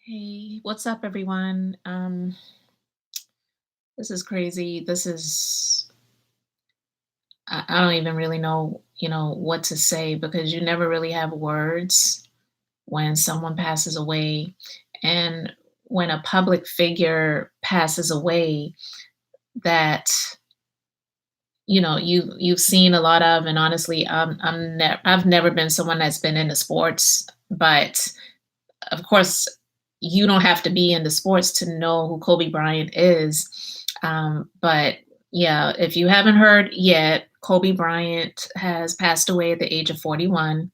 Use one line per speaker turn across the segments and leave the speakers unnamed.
Hey, what's up, everyone? This is crazy. I don't even really know, what to say because you never really have words when someone passes away. And when a public figure passes away that, you've seen a lot of, and honestly, I've never been someone that's been into sports, but of course, you don't have to be into sports to know who Kobe Bryant is. But yeah, if you haven't heard yet, Kobe Bryant has passed away at the age of 41.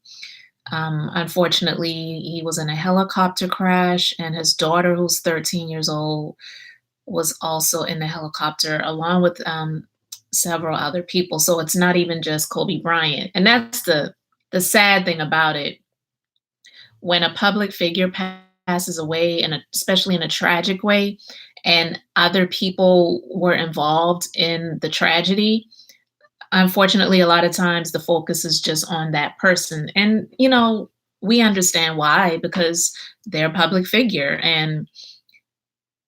Unfortunately, he was in a helicopter crash, and his daughter, who's 13 years old, was also in the helicopter along with several other people. So it's not even just Kobe Bryant, and that's the sad thing about it when a public figure passes away, and especially in a tragic way, and other people were involved in the tragedy, unfortunately, a lot of times the focus is just on that person. And, we understand why, because they're a public figure and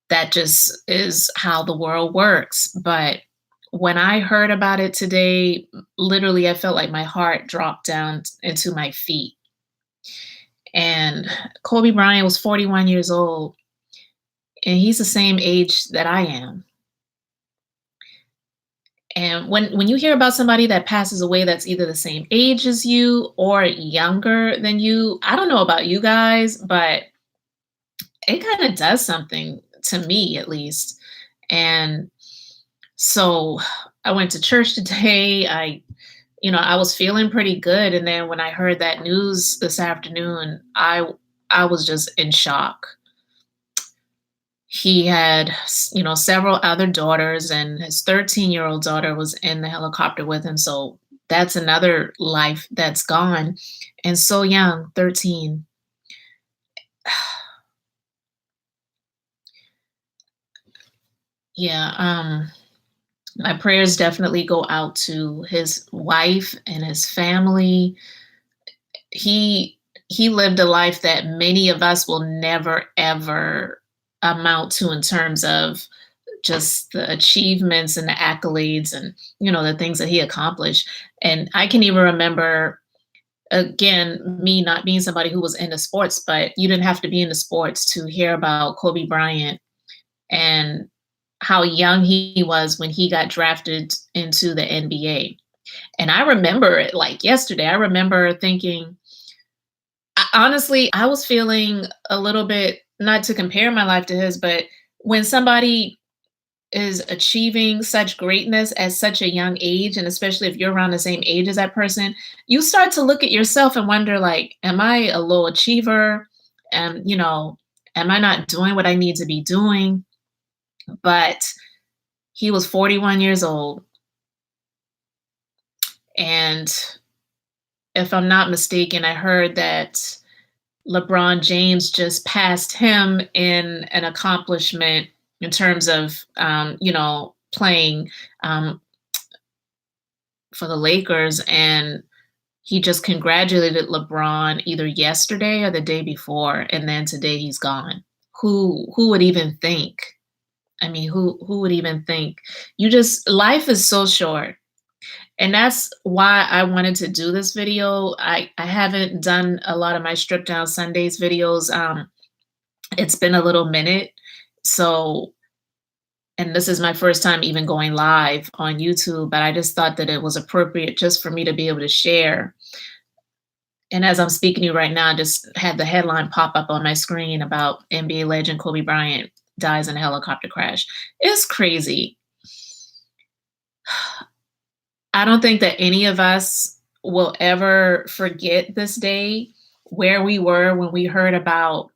that just is how the world works. But when I heard about it today, literally, I felt like my heart dropped down into my feet. And Kobe Bryant was 41 years old, and he's the same age that I am. And when you hear about somebody that passes away that's either the same age as you or younger than you, I don't know about you guys, but it kind of does something to me at least. And so I went to church today. I was feeling pretty good, and then when I heard that news this afternoon, I was just in shock. He had, several other daughters, and his 13-year-old daughter was in the helicopter with him. So that's another life that's gone. And so young, 13. Yeah, my prayers definitely go out to his wife and his family. He lived a life that many of us will never ever amount to in terms of just the achievements and the accolades and the things that he accomplished. And I can even remember, again, me not being somebody who was into sports, but you didn't have to be into sports to hear about Kobe Bryant and how young he was when he got drafted into the NBA. And I remember it like yesterday. I remember thinking, honestly, I was feeling a little bit, not to compare my life to his, but when somebody is achieving such greatness at such a young age, and especially if you're around the same age as that person, you start to look at yourself and wonder, like, am I a low achiever? And, am I not doing what I need to be doing? But he was 41 years old. And if I'm not mistaken, I heard that LeBron James just passed him in an accomplishment in terms of, playing um, for the Lakers, and he just congratulated LeBron either yesterday or the day before, and then today he's gone. Who would even think? I mean, who would even think? You just life is so short. And that's why I wanted to do this video. I haven't done a lot of my Strip Down Sundays videos. It's been a little minute. So, and this is my first time even going live on YouTube, but I just thought that it was appropriate just for me to be able to share. And as I'm speaking to you right now, I just had the headline pop up on my screen about NBA legend Kobe Bryant dies in a helicopter crash. It's crazy. I don't think that any of us will ever forget this day, where we were when we heard about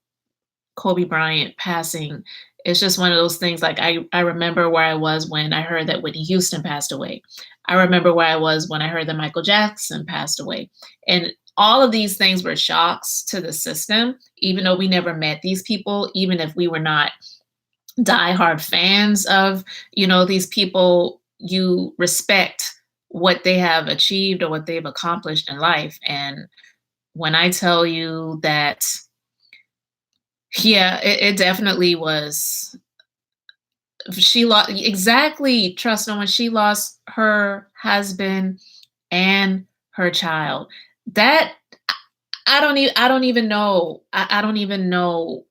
Kobe Bryant passing. It's just one of those things. Like I remember where I was when I heard that Whitney Houston passed away. I remember where I was when I heard that Michael Jackson passed away. And all of these things were shocks to the system, even though we never met these people, even if we were not diehard fans of, these people. You respect what they have achieved or what they've accomplished in life. And when I tell you that Yeah, it definitely was. She lost exactly. Trust no one. She lost her husband and her child. That I don't even know. I don't even know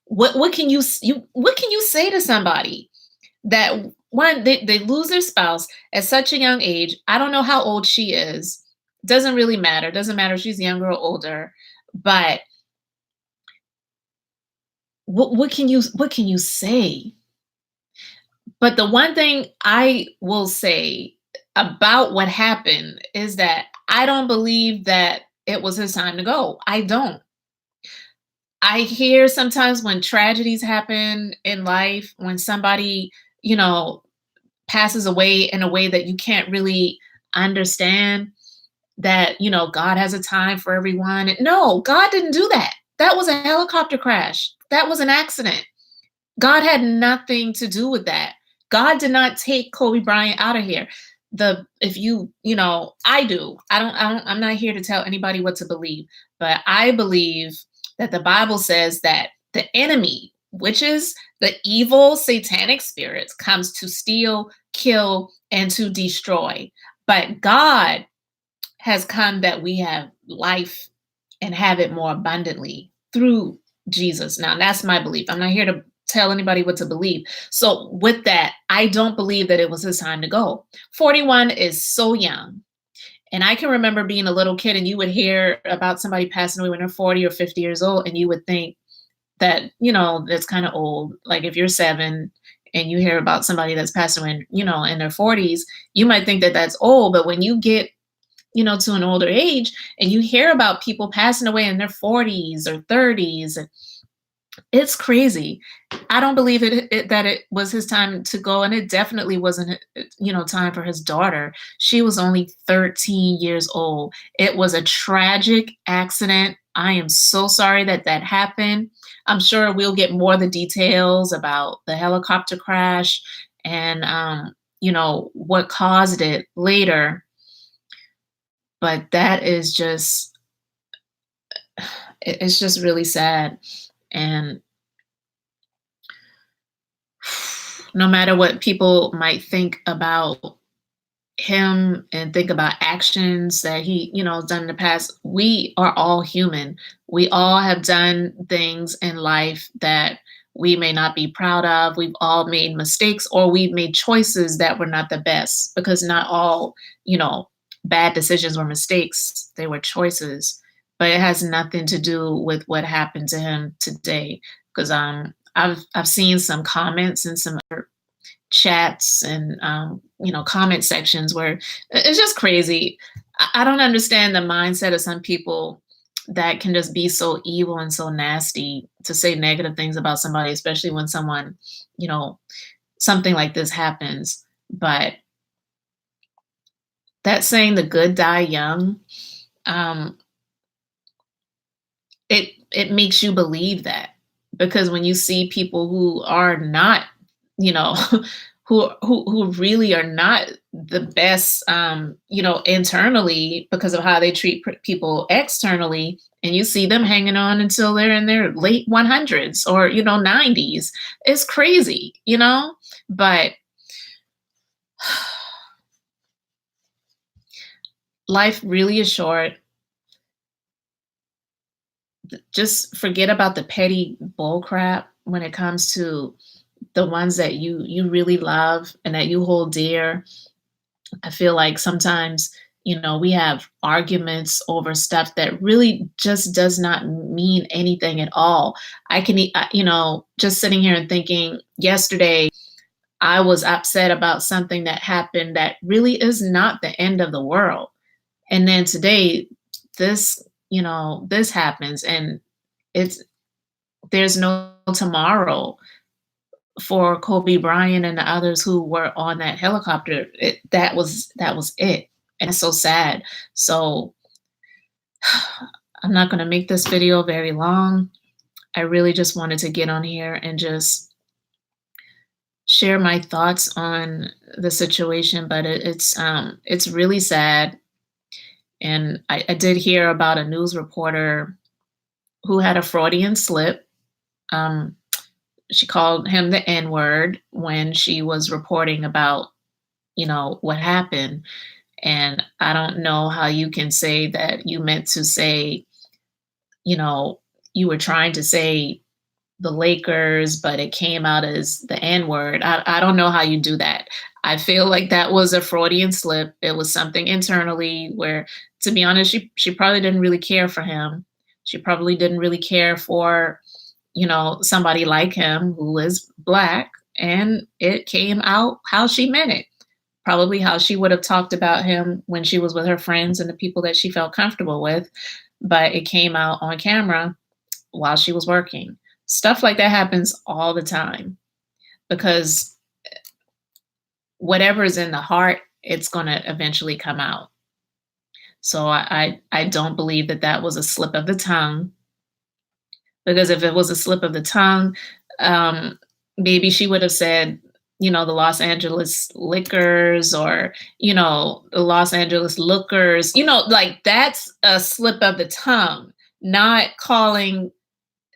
what can you what can you say to somebody that one they lose their spouse at such a young age. I don't know how old she is. Doesn't really matter. Doesn't matter if she's younger or older. But what can you say? But the one thing I will say about what happened is that I don't believe that it was his time to go. I don't. I hear sometimes when tragedies happen in life, when somebody, you know, passes away in a way that you can't really understand, that, God has a time for everyone. No, God didn't do that. That was a helicopter crash. That was an accident. God had nothing to do with that. God did not take Kobe Bryant out of here. The if I do. I'm not here to tell anybody what to believe, but I believe that the Bible says that the enemy, which is the evil satanic spirits, comes to steal, kill, and to destroy. But God has come that we have life and have it more abundantly through Jesus. Now, that's my belief. I'm not here to tell anybody what to believe. So, with that, I don't believe that it was his time to go. 41 is so young. And I can remember being a little kid and you would hear about somebody passing away when they're 40 or 50 years old, and you would think that, that's kind of old. Like if you're 7 and you hear about somebody that's passing away, in their 40s, you might think that that's old. But when you get to an older age and you hear about people passing away in their 40s or 30s, it's crazy. I don't believe that it was his time to go, and it definitely wasn't, time for his daughter. She was only 13 years old. It was a tragic accident. I am so sorry that that happened. I'm sure we'll get more of the details about the helicopter crash and, what caused it later. But that is just, it's just really sad. And no matter what people might think about him and think about actions that he, done in the past, we are all human. We all have done things in life that we may not be proud of. We've all made mistakes, or we've made choices that were not the best, because not all, bad decisions were mistakes. They were choices. But it has nothing to do with what happened to him today. Because I've seen some comments and some chats and comment sections where it's just crazy. I don't understand the mindset of some people that can just be so evil and so nasty to say negative things about somebody, especially when someone, you know, something like this happens. But that saying, "the good die young," um, it makes you believe that, because when you see people who are not, you know, who really are not the best, internally, because of how they treat people externally, and you see them hanging on until they're in their late 100s or 90s, it's crazy, But life really is short. Just forget about the petty bull crap when it comes to the ones that you really love and that you hold dear. I feel like sometimes, we have arguments over stuff that really just does not mean anything at all. Just sitting here and thinking, yesterday I was upset about something that happened that really is not the end of the world. And then today, this happens, and it's there's no tomorrow for Kobe Bryant and the others who were on that helicopter. That was it, and it's so sad. So I'm not going to make this video very long. I really just wanted to get on here and just share my thoughts on the situation, but it's really sad. And I did hear about a news reporter who had a Freudian slip. Um, she called him the N word when she was reporting about, what happened. And I don't know how you can say that you meant to say, you know, you were trying to say the Lakers, but it came out as the N word. I don't know how you do that. I feel like that was a Freudian slip. It was something internally where, to be honest, she probably didn't really care for him. She probably didn't really care for, somebody like him who is black. And it came out how she meant it. Probably how she would have talked about him when she was with her friends and the people that she felt comfortable with. But it came out on camera while she was working. Stuff like that happens all the time because whatever is in the heart, it's going to eventually come out. So I don't believe that that was a slip of the tongue, because if it was a slip of the tongue, um, maybe she would have said, the Los Angeles Liquors, or, the Los Angeles Lookers, like that's a slip of the tongue, not calling,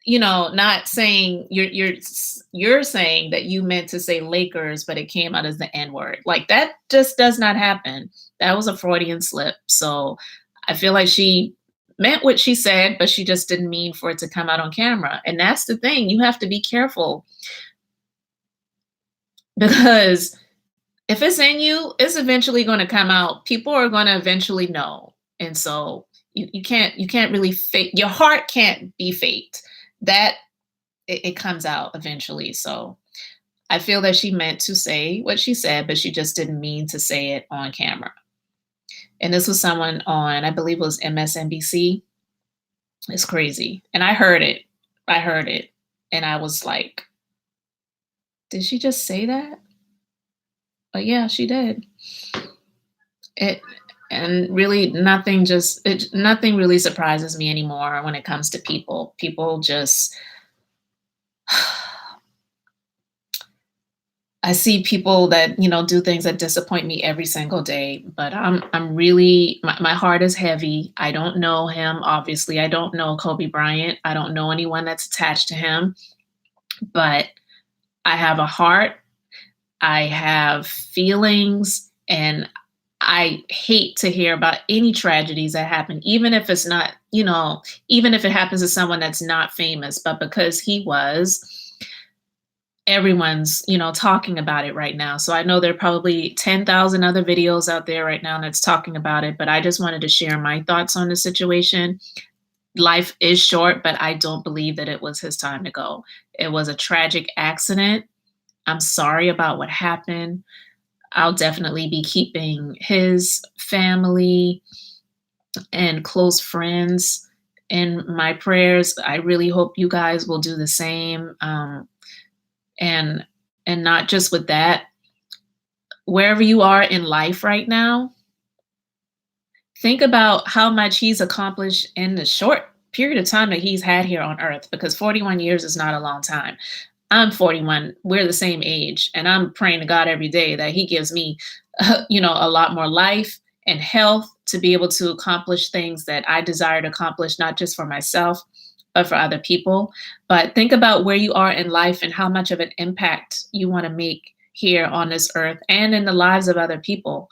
not saying you're saying that you meant to say Lakers, but it came out as the N word. Like that just does not happen. That was a Freudian slip. So I feel like she meant what she said, but she just didn't mean for it to come out on camera. And that's the thing. You have to be careful, because if it's in you, it's eventually going to come out. People are going to eventually know. And so you can't really fake, your heart can't be faked. That it comes out eventually. So I feel that she meant to say what she said, but she just didn't mean to say it on camera. And this was someone on, I believe it was MSNBC. It's crazy. And I heard it. I heard it. And I was like, did she just say that? But yeah, she did. It and really nothing really surprises me anymore when it comes to people. People just I see people that, do things that disappoint me every single day, but I'm really my heart is heavy. I don't know him, obviously. I don't know Kobe Bryant. I don't know anyone that's attached to him, but I have a heart. I have feelings, and I hate to hear about any tragedies that happen, even if it's not, even if it happens to someone that's not famous, but because he was, everyone's, talking about it right now. So I know there are probably 10,000 other videos out there right now that's talking about it, but I just wanted to share my thoughts on the situation. Life is short, but I don't believe that it was his time to go. It was a tragic accident. I'm sorry about what happened. I'll definitely be keeping his family and close friends in my prayers. I really hope you guys will do the same. And not just with that, wherever you are in life right now, think about how much he's accomplished in the short period of time that he's had here on earth, because 41 years is not a long time. I'm 41. We're the same age, and I'm praying to God every day that he gives me, a lot more life and health to be able to accomplish things that I desire to accomplish, not just for myself, but for other people. But think about where you are in life and how much of an impact you want to make here on this earth and in the lives of other people.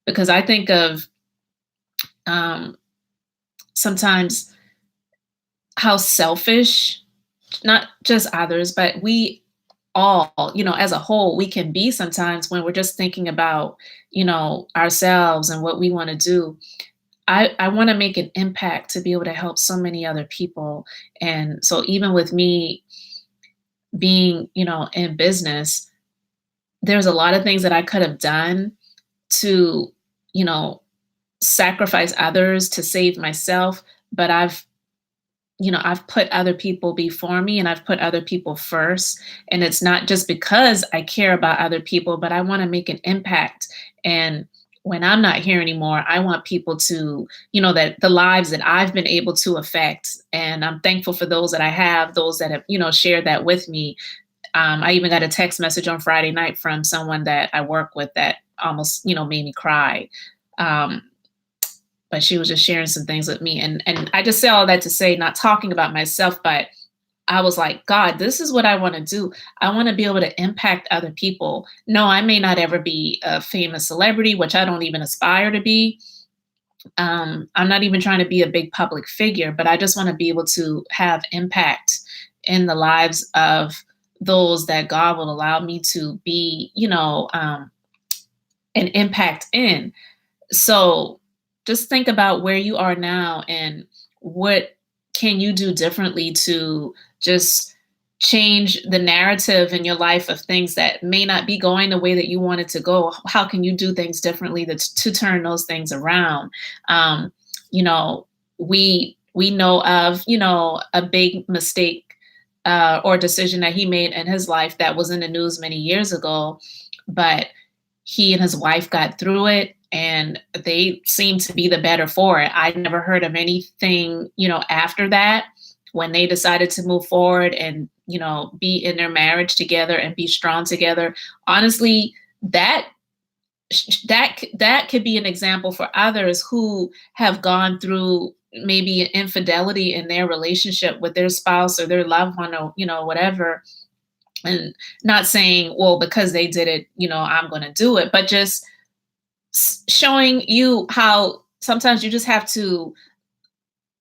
Because I think of um, sometimes how selfish, not just others, but we all, as a whole, we can be sometimes when we're just thinking about, ourselves and what we want to do. I want to make an impact to be able to help so many other people. And so even with me being, in business, there's a lot of things that I could have done to, you know, sacrifice others to save myself, but I've put other people before me, and I've put other people first. And it's not just because I care about other people, but I want to make an impact. And when I'm not here anymore, I want people to, that the lives that I've been able to affect. And I'm thankful for those that I have, those that have, shared that with me. I even got a text message on Friday night from someone that I work with that almost, made me cry. Um, but she was just sharing some things with me. And I just say all that to say, not talking about myself, but I was like, God, this is what I want to do. I want to be able to impact other people. No, I may not ever be a famous celebrity, which I don't even aspire to be. I'm not even trying to be a big public figure, but I just want to be able to have impact in the lives of those that God will allow me to be, an impact in. So just think about where you are now and what can you do differently to just change the narrative in your life of things that may not be going the way that you want it to go. How can you do things differently to turn those things around? um, you know we know of a big mistake or decision that he made in his life that was in the news many years ago, but he and his wife got through it and they seem to be the better for it. I never heard of anything, after that when they decided to move forward and, be in their marriage together and be strong together. Honestly, that could be an example for others who have gone through maybe infidelity in their relationship with their spouse or their loved one or, whatever, and not saying, well, because they did it, I'm going to do it, but just showing you how sometimes you just have to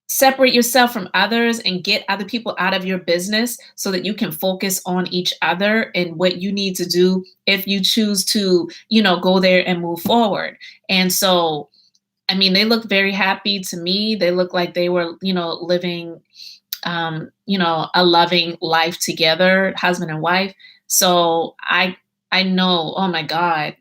separate yourself from others and get other people out of your business so that you can focus on each other and what you need to do if you choose to, go there and move forward. And so, I mean, they look very happy to me. They look like they were, living a loving life together, husband and wife. So I know, oh my God,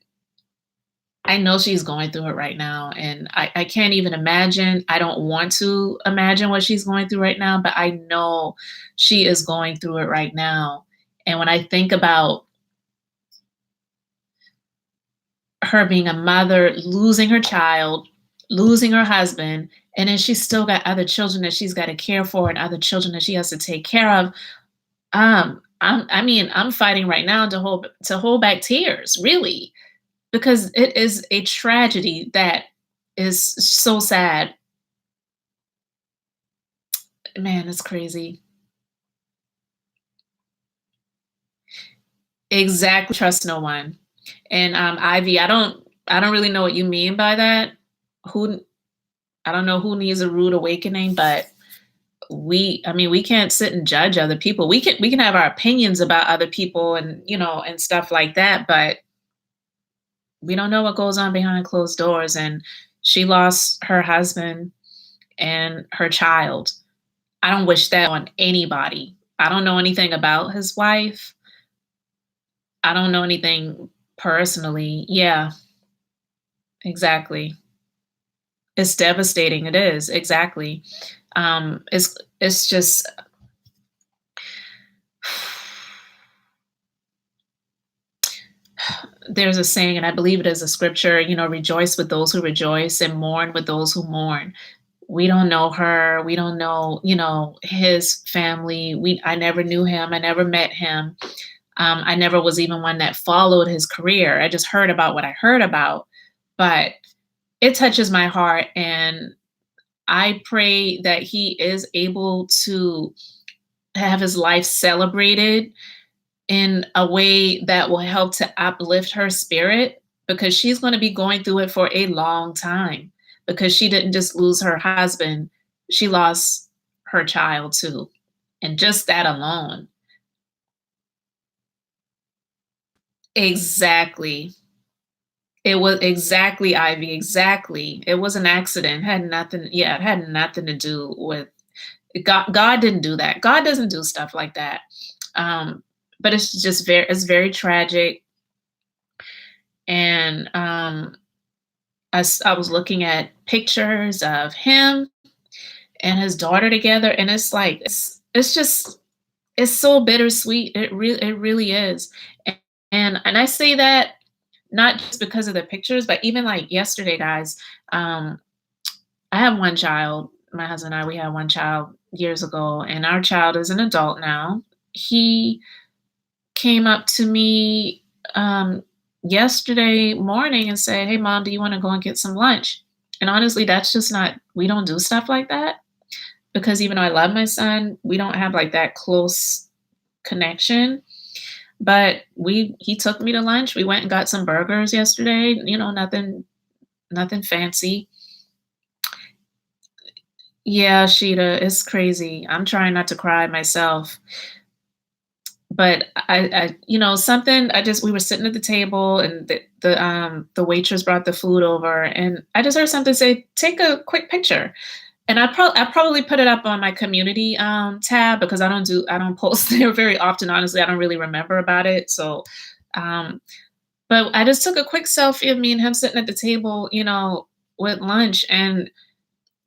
I know she's going through it right now. And I can't even imagine. I don't want to imagine what she's going through right now, but I know she is going through it right now. And when I think about her being a mother, losing her child, losing her husband, and then she's still got other children that she's got to care for and other children that she has to take care of. I'm fighting right now to hold back tears, really, because it is a tragedy that is so sad. Man, it's crazy. Exactly. Trust no one. And Ivy, I don't really know what you mean by that. Who I don't know who needs a rude awakening, but we can't sit and judge other people. We can have our opinions about other people and and stuff like that, but we don't know what goes on behind closed doors. And she lost her husband and her child. I don't wish that on anybody. I don't know anything about his wife. I don't know anything personally. Yeah, exactly. It's devastating. It is. Exactly. It's just there's a saying, and I believe it is a scripture, rejoice with those who rejoice and mourn with those who mourn. We don't know her. We don't know, his family. I never knew him. I never met him. I never was even one that followed his career. I just heard about what I heard about, but it touches my heart. And I pray that he is able to have his life celebrated in a way that will help to uplift her spirit, because she's going to be going through it for a long time, because she didn't just lose her husband, she lost her child too. And just that alone. Exactly. It was exactly, Ivy, exactly. It was an accident. Had nothing, yeah, it had nothing to do with God. God didn't do that. God doesn't do stuff like that. Um, but it's very tragic. And I was looking at pictures of him and his daughter together, and it's like it's so bittersweet. It really is. And I say that not just because of the pictures, but even like yesterday, guys. Um, I have one child. My husband and I, we had one child years ago, and our child is an adult now. He came up to me yesterday morning and said, "Hey, mom, do you want to go and get some lunch?" And honestly, that's just not. We don't do stuff like that. because even though I love my son, we don't have like that close connection. But we he took me to lunch. We went and got some burgers yesterday, nothing fancy. Yeah, Sheeta, it's crazy. I'm trying not to cry myself. But something I just we were sitting at the table and the waitress brought the food over and I just heard something say, "Take a quick picture." And I probably put it up on my community, tab because I don't post there very often, honestly, I don't really remember about it, so, um but I just took a quick selfie of me and him sitting at the table, with lunch, and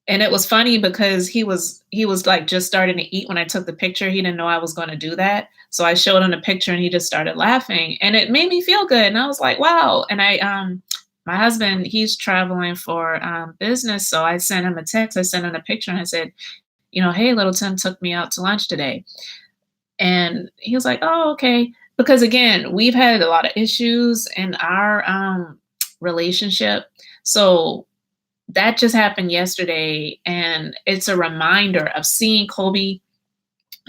it was funny because he was, like, just starting to eat when I took the picture, he didn't know I was gonna do that, so I showed him the picture and he just started laughing, and it made me feel good, and I was like, "Wow," and my husband, he's traveling for, business, so I sent him a text, I sent him a picture and I said, "Hey, little Tim took me out to lunch today." And he was like, "Oh, okay." Because again, we've had a lot of issues in our, relationship, so that just happened yesterday, and it's a reminder of seeing Kobe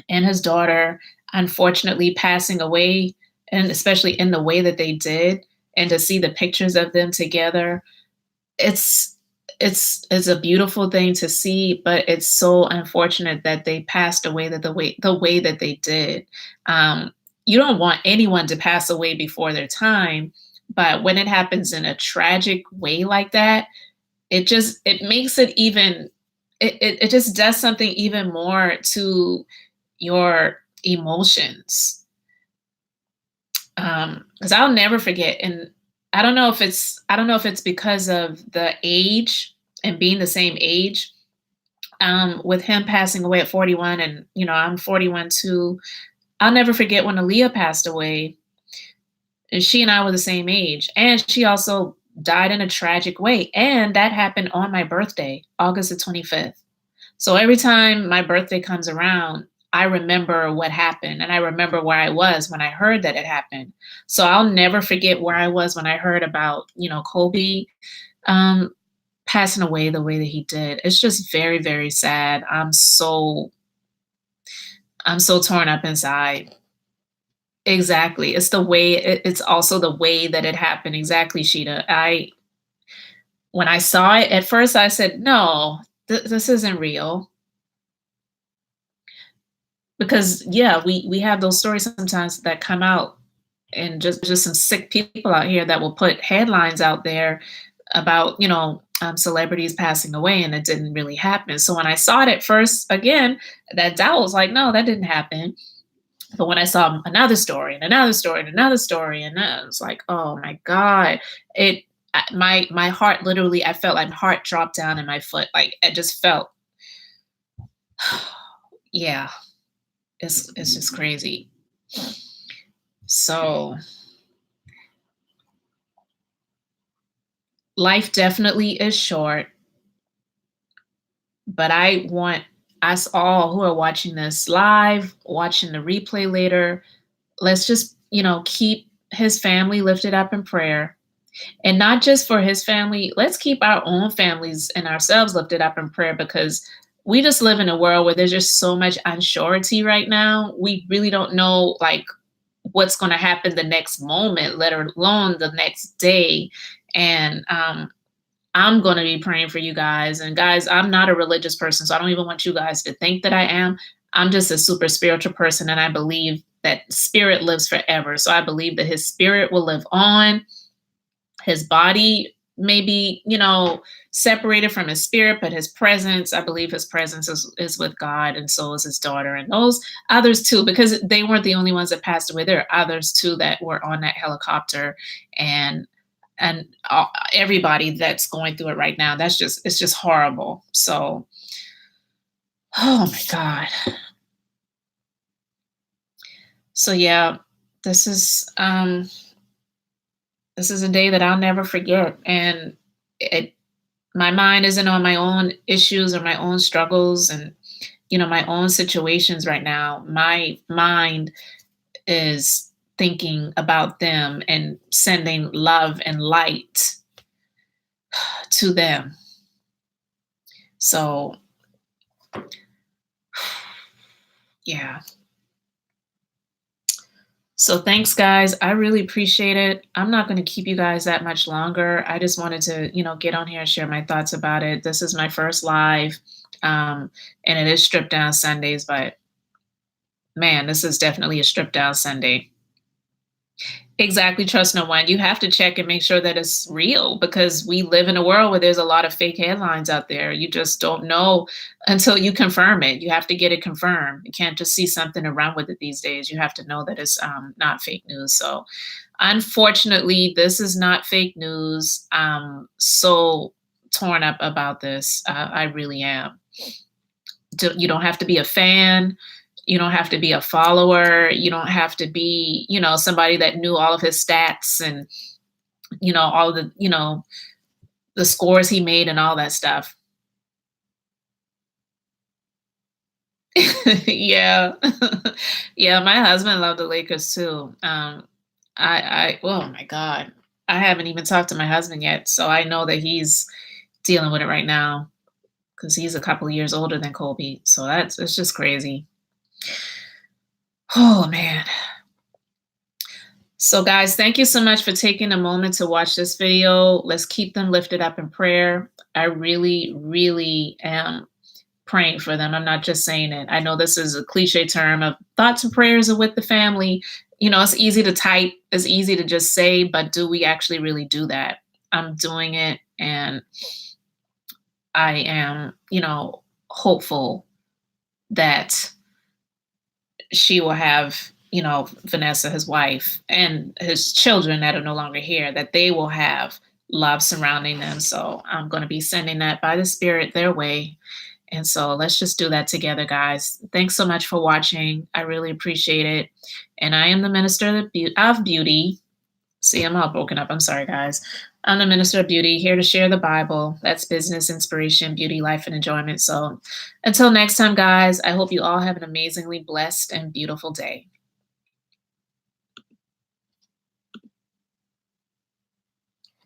and his daughter unfortunately passing away, and especially in the way that they did, and to see the pictures of them together. It's it's a beautiful thing to see, but it's so unfortunate that they passed away the way that they did. Um, you don't want anyone to pass away before their time, but when it happens in a tragic way like that, it makes it even it just does something even more to your emotions. Because I'll never forget, and I don't know if it's because of the age and being the same age, with him passing away at 41 and, I'm 41 too. I'll never forget when Aaliyah passed away, and she and I were the same age, and she also died in a tragic way, and that happened on my birthday, August the 25th. So every time my birthday comes around, I remember what happened and I remember where I was when I heard that it happened. So I'll never forget where I was when I heard about, Kobe um, passing away the way that he did. It's just very, very sad. I'm so torn up inside. Exactly. It's also the way that it happened. Exactly, Sheeta. When I saw it at first, I said, no, this isn't real. Because yeah, we have those stories sometimes that come out, and just some sick people out here that will put headlines out there about celebrities passing away, and it didn't really happen. So when I saw it at first, again, that doubt was like, no, that didn't happen. But when I saw another story and another story and another story, and I was like, oh my god, it my heart literally, I felt like my heart dropped down in my foot, like I just felt, yeah, it's just crazy. So life definitely is short, but I want us all who are watching this live, watching the replay later, let's just, keep his family lifted up in prayer. And not just for his family, let's keep our own families and ourselves lifted up in prayer because we just live in a world where there's just so much unsurety right now. We really don't know like what's going to happen the next moment, let alone the next day. And I'm going to be praying for you guys. And guys, I'm not a religious person, so I don't even want you guys to think that I am. I'm just a super spiritual person, and I believe that spirit lives forever. So I believe that his spirit will live on. His body may be, separated from his spirit, but his presence, I believe his presence is with God, and so is his daughter, and those others too, because they weren't the only ones that passed away. There are others too that were on that helicopter, and everybody that's going through it right now. It's just horrible. So, oh my God. So yeah, this is um this is a day that I'll never forget, and it my mind isn't on my own issues or my own struggles and my own situations right now. My mind is thinking about them and sending love and light to them. So Yeah. So thanks, guys. I really appreciate it. I'm not going to keep you guys that much longer. I just wanted to, get on here and share my thoughts about it. This is my first live, and it is stripped down Sundays, but man, this is definitely a stripped down Sunday. Exactly, trust no one. You have to check and make sure that it's real because we live in a world where there's a lot of fake headlines out there. You just don't know until you confirm it. You have to get it confirmed. You can't just see something and run with it these days. You have to know that it's not fake news. So, unfortunately, this is not fake news. So torn up about this. I really am. You don't have to be a fan. You don't have to be a follower. You don't have to be, somebody that knew all of his stats and, all of the scores he made and all that stuff. Yeah. Yeah, my husband loved the Lakers too. Oh my God. I haven't even talked to my husband yet, so I know that he's dealing with it right now because he's a couple of years older than Kobe. So it's just crazy. Oh man. So, guys, thank you so much for taking a moment to watch this video. Let's keep them lifted up in prayer. I really, really am praying for them. I'm not just saying it. I know this is a cliche term of thoughts and prayers are with the family. It's easy to type, it's easy to just say, but do we actually really do that? I'm doing it, and I am, hopeful that she will have, Vanessa, his wife, and his children that are no longer here, that they will have love surrounding them. So I'm going to be sending that by the Spirit their way. And so let's just do that together, guys. Thanks so much for watching. I really appreciate it. And I am the minister of beauty. See, I'm all broken up. I'm sorry, guys. I'm the minister of beauty, here to share the Bible. That's business, inspiration, beauty, life, and enjoyment. So until next time, guys, I hope you all have an amazingly blessed and beautiful day.